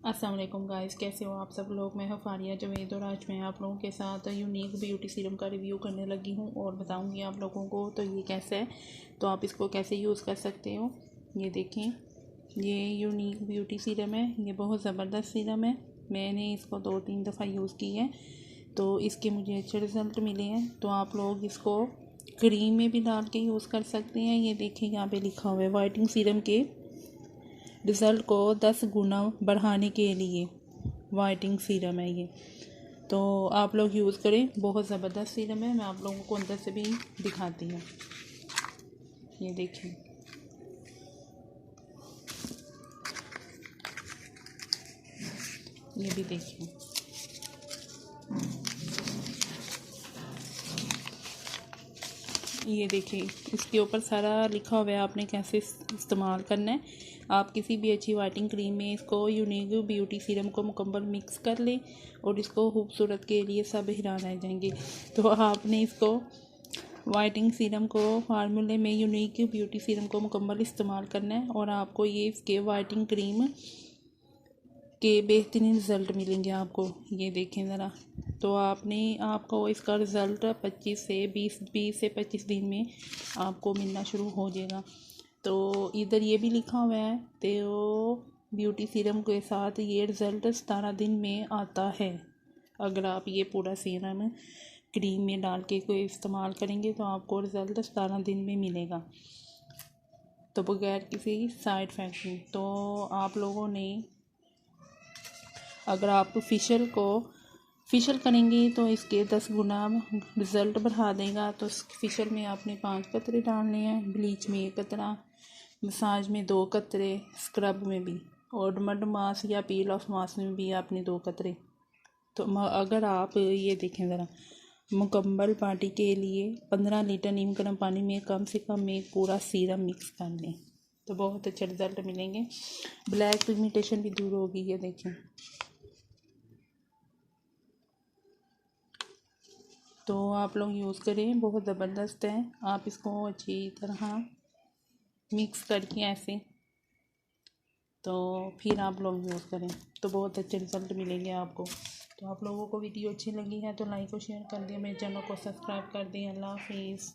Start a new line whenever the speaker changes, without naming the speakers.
अस्सलाम वालेकुम गाइस, कैसे हो आप सब लोग। मैं हूं फारिया जवेद और आज मैं आप लोगों के साथ यूनिक ब्यूटी सीरम का रिव्यू करने लगी हूं और बताऊंगी आप लोगों को तो ये कैसा है, तो आप इसको कैसे यूज़ कर सकते हो। ये देखें, ये यूनिक ब्यूटी सीरम है। ये बहुत ज़बरदस्त सीरम है। मैंने इसको 2-3 दफ़ा यूज़ की है तो इसके मुझे अच्छे रिज़ल्ट मिले हैं। तो आप लोग इसको क्रीम में भी डाल के यूज़ कर सकते हैं। ये देखें, यहाँ पे लिखा हुआ है वाइटनिंग सीरम के रिज़ल्ट को 10 गुना बढ़ाने के लिए वाइटनिंग सीरम है ये। तो आप लोग यूज़ करें, बहुत ज़बरदस्त सीरम है। मैं आप लोगों को अंदर से भी दिखाती हूँ। ये देखिए, ये भी देखिए। ये देखिए, इसके ऊपर सारा लिखा हुआ है आपने कैसे इस्तेमाल करना है। आप किसी भी अच्छी वाइटनिंग क्रीम में इसको यूनिक ब्यूटी सीरम को मुकम्मल मिक्स कर लें और इसको खूबसूरत के लिए सब हिरा रह जाएंगे। तो आपने इसको वाइटनिंग सीरम को फार्मूले में यूनिक ब्यूटी सीरम को मुकम्मल इस्तेमाल करना है और आपको ये इसके वाइटनिंग क्रीम के बेहतरीन रिज़ल्ट मिलेंगे आपको। ये देखें ज़रा, तो आपको इसका रिज़ल्ट 20 से 25 दिन में आपको मिलना शुरू हो जाएगा। तो इधर ये भी लिखा हुआ है तो ब्यूटी सीरम के साथ ये रिज़ल्ट 17 दिन में आता है। अगर आप ये पूरा सीरम क्रीम में डाल के कोई इस्तेमाल करेंगे तो आपको रिज़ल्ट 17 दिन में मिलेगा, तो बगैर किसी साइड इफ़ेक्ट के। तो आप लोगों ने अगर आप फेशियल करेंगे तो इसके 10 गुना रिज़ल्ट बढ़ा देगा। तो फेशियल में आपने 5 कतरे डालने हैं, ब्लीच में 1 कतरा, मसाज में 2 कतरे, स्क्रब में भी, और मड मास्क या पील ऑफ मास्क में भी आपने 2 कतरे। तो अगर आप ये देखें ज़रा, मुकम्मल पार्टी के लिए 15 लीटर नीम गर्म पानी में कम से कम एक पूरा सीरम मिक्स कर लें तो बहुत अच्छे रिज़ल्ट मिलेंगे। ब्लैक पिगमेंटेशन भी दूर होगी। ये देखें, तो आप लोग यूज़ करें, बहुत ज़बरदस्त है। आप इसको अच्छी तरह मिक्स करके ऐसे, तो फिर आप लोग यूज़ करें तो बहुत अच्छे रिज़ल्ट मिलेंगे आपको। तो आप लोगों को वीडियो अच्छी लगी है तो लाइक और शेयर कर दें, मेरे चैनल को सब्सक्राइब कर दें। अल्लाह हाफिज़।